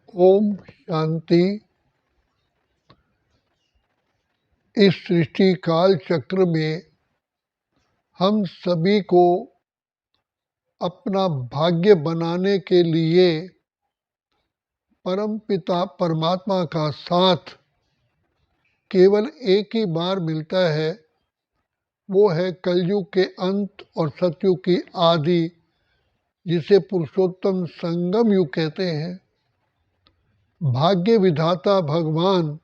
ओम शांति। इस सृष्टि काल चक्र में हम सभी को अपना भाग्य बनाने के लिए परमपिता परमात्मा का साथ केवल एक ही बार मिलता है। वो है कलयुग के अंत और सतयुग की आदि, जिसे पुरुषोत्तम संगम युग कहते हैं। भाग्य विधाता भगवान,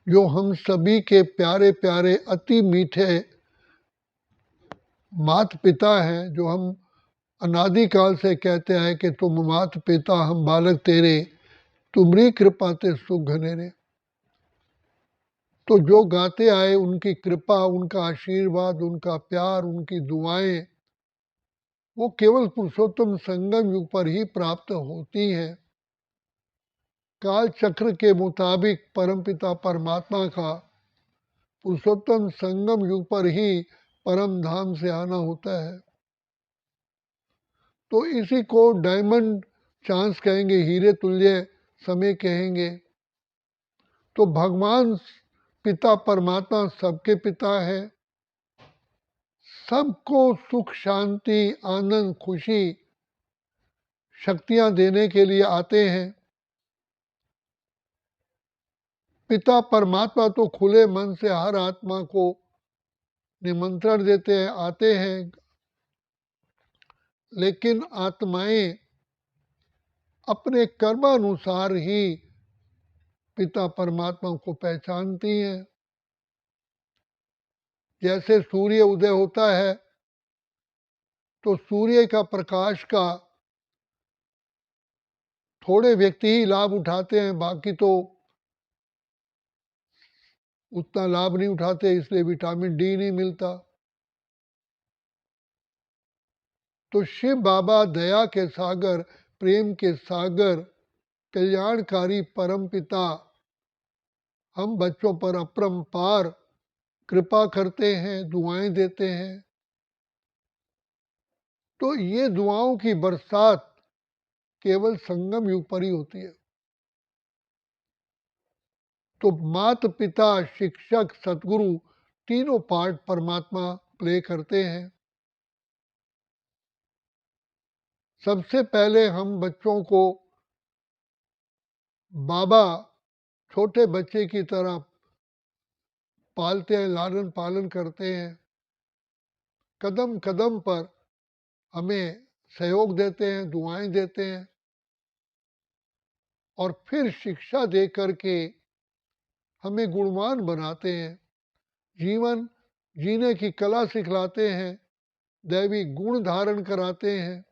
जो हम सभी के प्यारे प्यारे अति मीठे माता पिता हैं, जो हम अनादिकाल से कहते हैं कि तुम मात पिता हम बालक तेरे, तुमरी कृपा ते सुख घनेरे। तो जो गाते आए उनकी कृपा, उनका आशीर्वाद, उनका प्यार, उनकी दुआएं वो केवल पुरुषोत्तम संगम युग पर ही प्राप्त होती हैं। काल चक्र के मुताबिक परमपिता परमात्मा का पुरुषोत्तम संगम युग पर ही परम धाम से आना होता है। तो इसी को डायमंड चांस कहेंगे, हीरे तुल्य समय कहेंगे। तो भगवान पिता परमात्मा सबके पिता है, सबको सुख शांति आनंद खुशी शक्तियां देने के लिए आते हैं। पिता परमात्मा तो खुले मन से हर आत्मा को निमंत्रण देते हैं, आते हैं, लेकिन आत्माएं अपने कर्मानुसार ही पिता परमात्मा को पहचानती हैं। जैसे सूर्य उदय होता है तो सूर्य का प्रकाश का थोड़े व्यक्ति ही लाभ उठाते हैं, बाकी तो उतना लाभ नहीं उठाते, इसलिए विटामिन डी नहीं मिलता। तो शिव बाबा दया के सागर, प्रेम के सागर, कल्याणकारी परम पिता हम बच्चों पर अपरंपार कृपा करते हैं, दुआएं देते हैं। तो ये दुआओं की बरसात केवल संगम युग पर ही होती है। तो माता पिता शिक्षक सतगुरु तीनों पार्ट परमात्मा प्ले करते हैं। सबसे पहले हम बच्चों को बाबा छोटे बच्चे की तरह पालते हैं, लालन पालन करते हैं। कदम कदम पर हमें सहयोग देते हैं, दुआएं देते हैं, और फिर शिक्षा दे करके हमें गुणवान बनाते हैं, जीवन जीने की कला सिखलाते हैं, दैवी गुण धारण कराते हैं,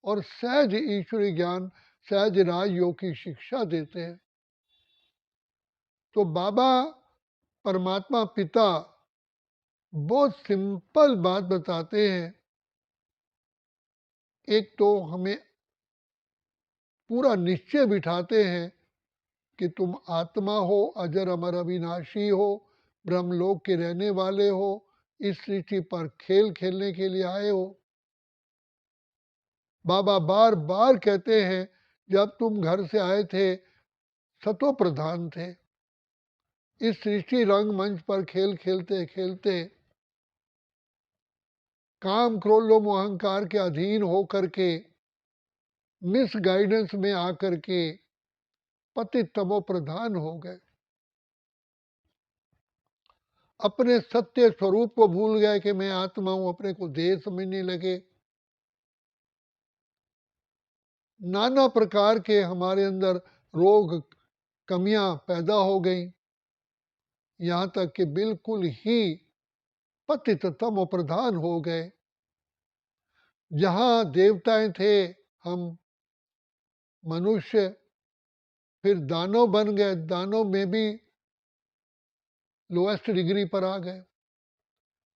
और सहज ईश्वरी ज्ञान, सहज राजयोग की शिक्षा देते हैं। तो बाबा परमात्मा पिता बहुत सिंपल बात बताते हैं। एक तो हमें पूरा निश्चय बिठाते हैं कि तुम आत्मा हो, अजर अमर अविनाशी हो, ब्रह्मलोक के रहने वाले हो, इस सृष्टि पर खेल खेलने के लिए आए हो। बाबा बार बार कहते हैं, जब तुम घर से आए थे सतो प्रधान थे। इस सृष्टि रंग मंच पर खेल खेलते खेलते काम क्रोध लोभ अहंकार के अधीन हो करके, मिस गाइडेंस में आकर के पतित तमो प्रधान हो गए। अपने सत्य स्वरूप को भूल गए कि मैं आत्मा हूं, अपने को देह समझने लगे। नाना प्रकार के हमारे अंदर रोग कमियां पैदा हो गई, यहां तक कि बिल्कुल ही पतित तमो प्रधान हो गए। जहां देवताएं थे हम मनुष्य, फिर दानव बन गए, दानव में भी लोएस्ट डिग्री पर आ गए।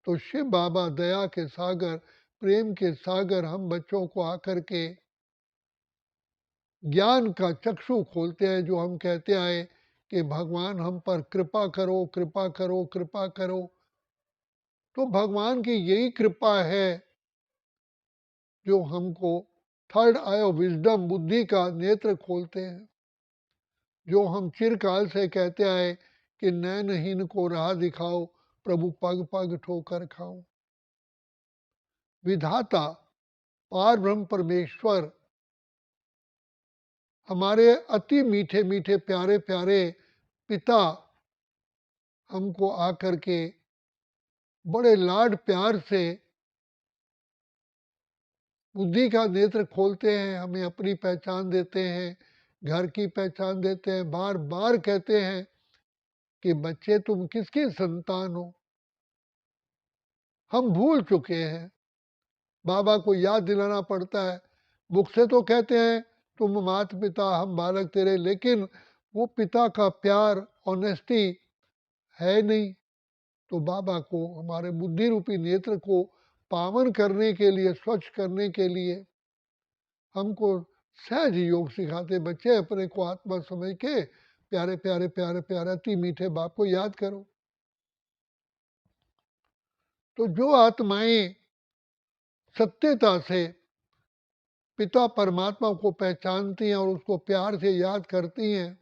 तो शिव बाबा दया के सागर, प्रेम के सागर हम बच्चों को आकर के ज्ञान का चक्षु खोलते हैं। जो हम कहते आए कि भगवान हम पर कृपा करो, कृपा करो, कृपा करो। तो भगवान की यही कृपा है जो हमको थर्ड आई ऑफ विजडम, बुद्धि का नेत्र खोलते हैं। जो हम चिरकाल से कहते आए कि नैनहीन को राह दिखाओ, प्रभु पग पग ठोकर खाओ। विधाता पार ब्रह्म परमेश्वर हमारे अति मीठे मीठे प्यारे प्यारे पिता हमको आकर के बड़े लाड प्यार से बुद्धि का नेत्र खोलते हैं, हमें अपनी पहचान देते हैं, घर की पहचान देते हैं, बार बार कहते हैं कि बच्चे तुम किसकी संतान हो। हम भूल चुके हैं, बाबा को याद दिलाना पड़ता है। मुख से तो कहते हैं तुम माता पिता हम बालक तेरे, लेकिन वो पिता का प्यार ऑनेस्टी है नहीं। तो बाबा को हमारे बुद्धि रूपी नेत्र को पावन करने के लिए, स्वच्छ करने के लिए हमको सहज योग सिखाते। बच्चे अपने को आत्मा समझ के प्यारे प्यारे प्यारे प्यारे अति मीठे बाप को याद करो। तो जो आत्माएं सत्यता से पिता परमात्मा को पहचानती हैं और उसको प्यार से याद करती हैं,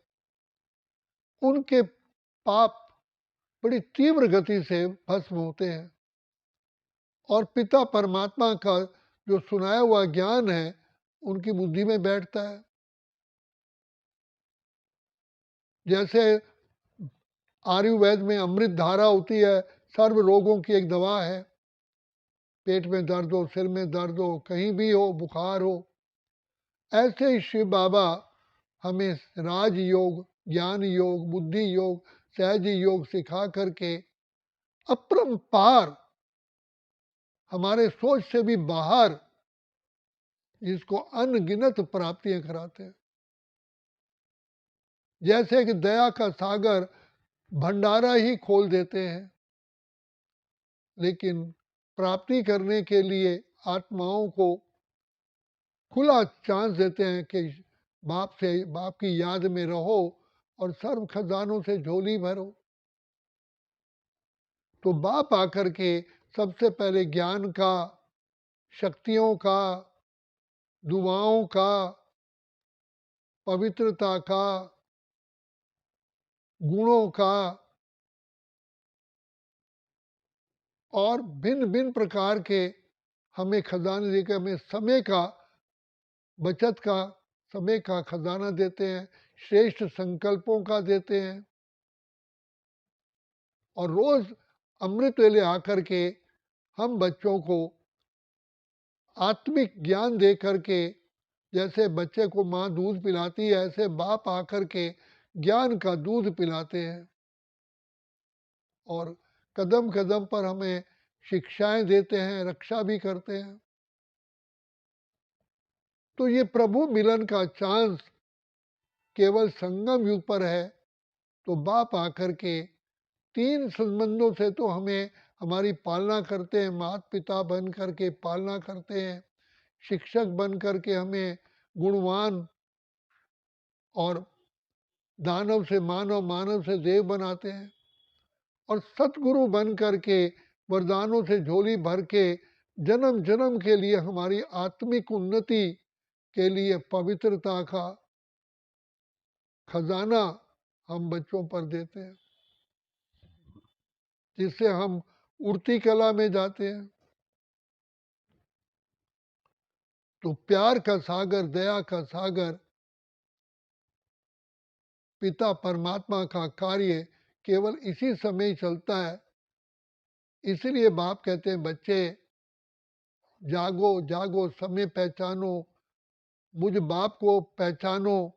उनके पाप बड़ी तीव्र गति से भस्म होते हैं और पिता परमात्मा का जो सुनाया हुआ ज्ञान है उनकी बुद्धि में बैठता है। जैसे आयुर्वेद में अमृत धारा होती है, सर्व रोगों की एक दवा है। पेट में दर्द हो, सिर में दर्द हो, कहीं भी हो, बुखार हो, ऐसे ही शिव बाबा हमें राजयोग, ज्ञान योग, बुद्धि योग, सहज योग सिखा करके अपरंपार, हमारे सोच से भी बाहर, जिसको अनगिनत प्राप्तियां कराते हैं। जैसे कि दया का सागर भंडारा ही खोल देते हैं, लेकिन प्राप्ति करने के लिए आत्माओं को खुला चांस देते हैं कि बाप की याद में रहो और सर्व खजानों से झोली भरो। तो बाप आकर के सबसे पहले ज्ञान का, शक्तियों का, दुआओं का, पवित्रता का, गुणों का और भिन्न भिन्न प्रकार के हमें खजाने देकर हमें समय का, बचत का, समय का खजाना देते हैं, श्रेष्ठ संकल्पों का देते हैं। और रोज अमृत वेले आकर के हम बच्चों को आत्मिक ज्ञान दे करके, जैसे बच्चे को माँ दूध पिलाती है, ऐसे बाप आकर के ज्ञान का दूध पिलाते हैं और कदम कदम पर हमें शिक्षाएं देते हैं, रक्षा भी करते हैं। तो ये प्रभु मिलन का चांस केवल संगम युग पर है। तो बाप आकर के तीन संबंधों से तो हमें हमारी पालना करते हैं, माता पिता बन करके पालना करते हैं, शिक्षक बन करके हमें गुणवान और दानव से मानव, मानव से देव बनाते हैं, और सतगुरु बन करके वरदानों से झोली भर के जन्म जन्म के लिए हमारी आत्मिक उन्नति के लिए पवित्रता का खजाना हम बच्चों पर देते हैं, जिससे हम उड़ती कला में जाते हैं। तो प्यार का सागर, दया का सागर, पिता परमात्मा का कार्य केवल इसी समय चलता है। इसलिए बाप कहते हैं बच्चे जागो जागो, समय पहचानो, मुझ बाप को पहचानो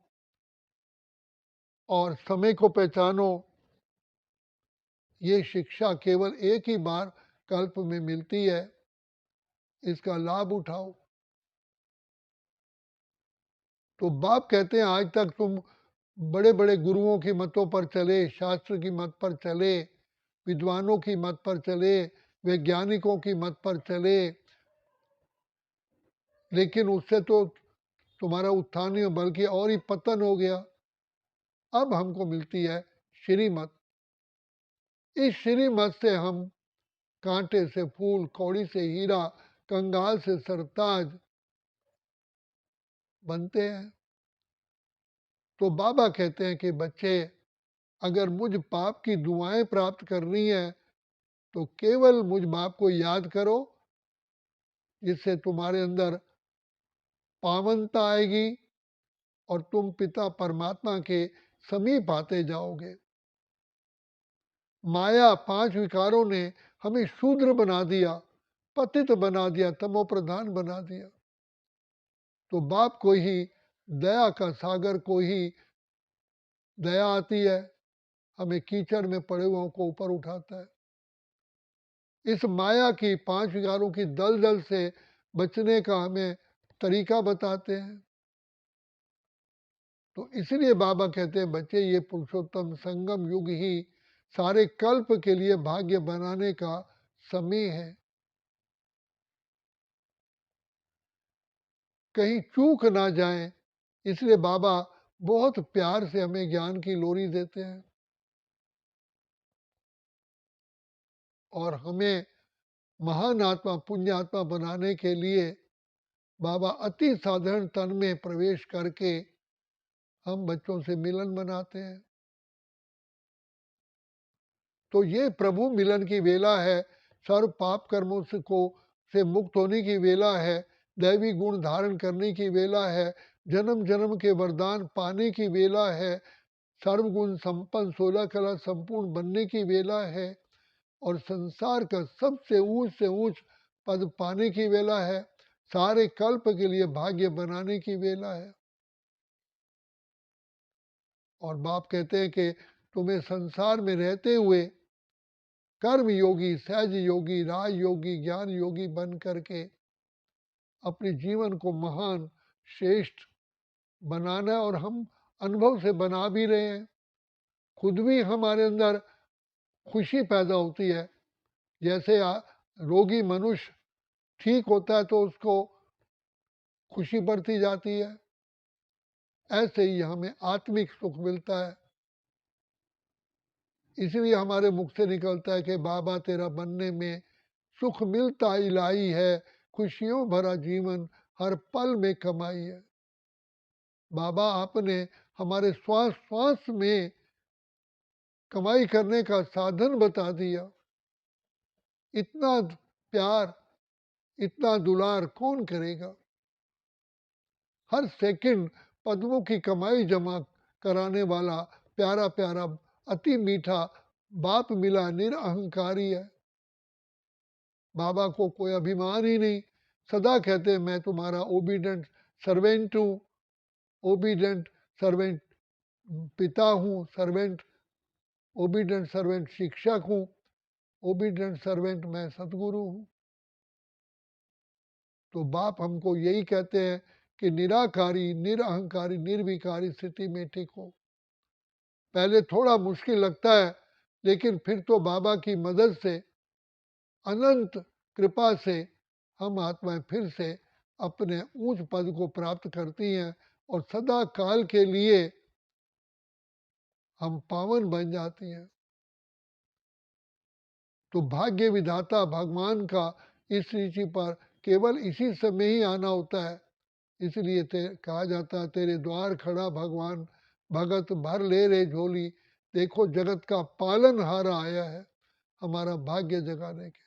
और समय को पहचानो। ये शिक्षा केवल एक ही बार कल्प में मिलती है, इसका लाभ उठाओ। तो बाप कहते हैं आज तक तुम बड़े बड़े गुरुओं की मतों पर चले, शास्त्र की मत पर चले, विद्वानों की मत पर चले, वैज्ञानिकों की मत पर चले, लेकिन उससे तो तुम्हारा उत्थान नहीं बल्कि और ही पतन हो गया। अब हमको मिलती है श्रीमत। इस श्रीमत से हम कांटे से फूल, कौड़ी से हीरा, कंगाल से सरताज, बनते हैं। तो बाबा कहते हैं कि बच्चे, अगर मुझ बाप की दुआएं प्राप्त करनी है तो केवल मुझ बाप को याद करो, जिससे तुम्हारे अंदर पावनता आएगी और तुम पिता परमात्मा के समीप आते जाओगे। माया पांच विकारों ने हमें शूद्र बना दिया, पतित बना दिया, तमो प्रधान बना दिया। तो बाप को ही, दया का सागर को ही दया आती है, हमें कीचड़ में पड़े हुओं को ऊपर उठाता है। इस माया की पांच विकारों की दलदल से बचने का हमें तरीका बताते हैं। तो इसलिए बाबा कहते हैं बच्चे, ये पुरुषोत्तम संगम युग ही सारे कल्प के लिए भाग्य बनाने का समय है। कहीं चूक ना जाए, इसलिए बाबा बहुत प्यार से हमें ज्ञान की लोरी देते हैं और हमें महान आत्मा, पुण्य आत्मा बनाने के लिए बाबा अति साधारण तन में प्रवेश करके हम बच्चों से मिलन बनाते हैं। तो ये प्रभु मिलन की वेला है, सर्व पाप कर्मों से मुक्त होने की वेला है, दैवी गुण धारण करने की वेला है, जन्म जन्म के वरदान पाने की वेला है, सर्वगुण संपन्न 16 कला संपूर्ण बनने की वेला है और संसार का सबसे ऊंच से ऊंच पद पाने की वेला है, सारे कल्प के लिए भाग्य बनाने की वेला है। और बाप कहते हैं कि तुम्हें संसार में रहते हुए कर्म योगी, सहज योगी, राज योगी, ज्ञान योगी बन करके अपने जीवन को महान, श्रेष्ठ बनाना है और हम अनुभव से बना भी रहे हैं। खुद भी हमारे अंदर खुशी पैदा होती है। जैसे रोगी मनुष्य ठीक होता है तो उसको खुशी बढ़ती जाती है, ऐसे ही हमें आत्मिक सुख मिलता है। इसलिए हमारे मुख से निकलता है कि बाबा तेरा बनने में सुख मिलता इलाही है, खुशियों भरा जीवन हर पल में कमाई है। बाबा आपने हमारे श्वास श्वास में कमाई करने का साधन बता दिया। इतना प्यार, इतना दुलार कौन करेगा। हर सेकंड पद्मों की कमाई जमा कराने वाला प्यारा प्यारा अति मीठा बाप मिला, निरअहंकारी है। बाबा को कोई अभिमान ही नहीं, सदा कहते हैं मैं तुम्हारा ओबीडेंट सर्वेंट हूँ, ओबीडेंट सर्वेंट पिता हूँ, सर्वेंट ओबीडेंट सर्वेंट शिक्षक हूँ, ओबीडेंट सर्वेंट मैं सदगुरु हूँ। तो बाप हमको यही कहते हैं कि निराकारी, निरअहंकारी, निर्विकारी स्थिति में टिको। पहले थोड़ा मुश्किल लगता है, लेकिन फिर तो बाबा की मदद से, अनंत कृपा से हम आत्माएं फिर से अपने ऊंच पद को प्राप्त करती हैं और सदा काल के लिए हम पावन बन जाती हैं। तो भाग्य विधाता भगवान का इस ऋषि पर केवल इसी समय ही आना होता है। इसलिए कहा जाता है तेरे द्वार खड़ा भगवान, भगत भर ले रे झोली। देखो जगत का पालन हारा आया है हमारा भाग्य जगाने के।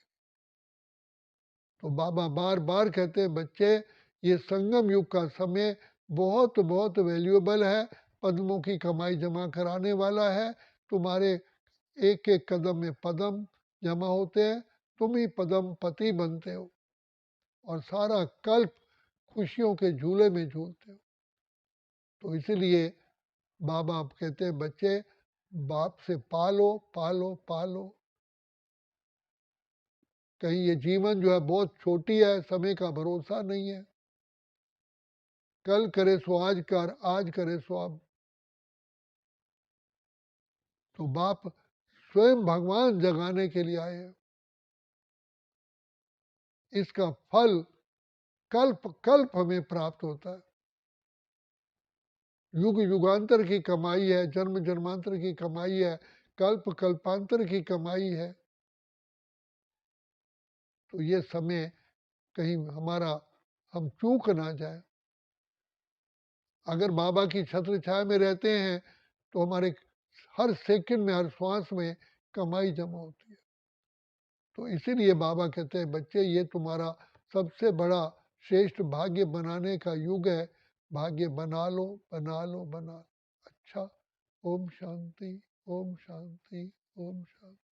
तो बाबा बार बार कहते हैं बच्चे, ये संगम युग का समय बहुत बहुत वैल्यूएबल है, पद्मों की कमाई जमा कराने वाला है। तुम्हारे एक एक कदम में पदम जमा होते हैं, तुम ही पदम पति बनते हो और सारा कल्प खुशियों के झूले में झूलते हो। तो इसलिए बाबा आप कहते हैं बच्चे, बाप से पालो पालो पालो। कहीं ये जीवन जो है बहुत छोटी है, समय का भरोसा नहीं है। कल करे सो आज कर, आज करे सो अब। तो बाप स्वयं भगवान जगाने के लिए आए हैं। इसका फल कल्प कल्प हमें प्राप्त होता है। युग युगांतर की कमाई है, जन्म जन्मांतर की कमाई है, कल्प कल्पांतर की कमाई है। तो ये समय कहीं हमारा हम चूक ना जाए। अगर बाबा की छत्र छाया में रहते हैं तो हमारे हर सेकंड में, हर श्वास में कमाई जमा होती है। तो इसीलिए बाबा कहते हैं बच्चे ये तुम्हारा सबसे बड़ा श्रेष्ठ भाग्य बनाने का युग है, भाग्य बना लो, बना लो, बना लो। अच्छा, ओम शांति, ओम शांति, ओम शांति।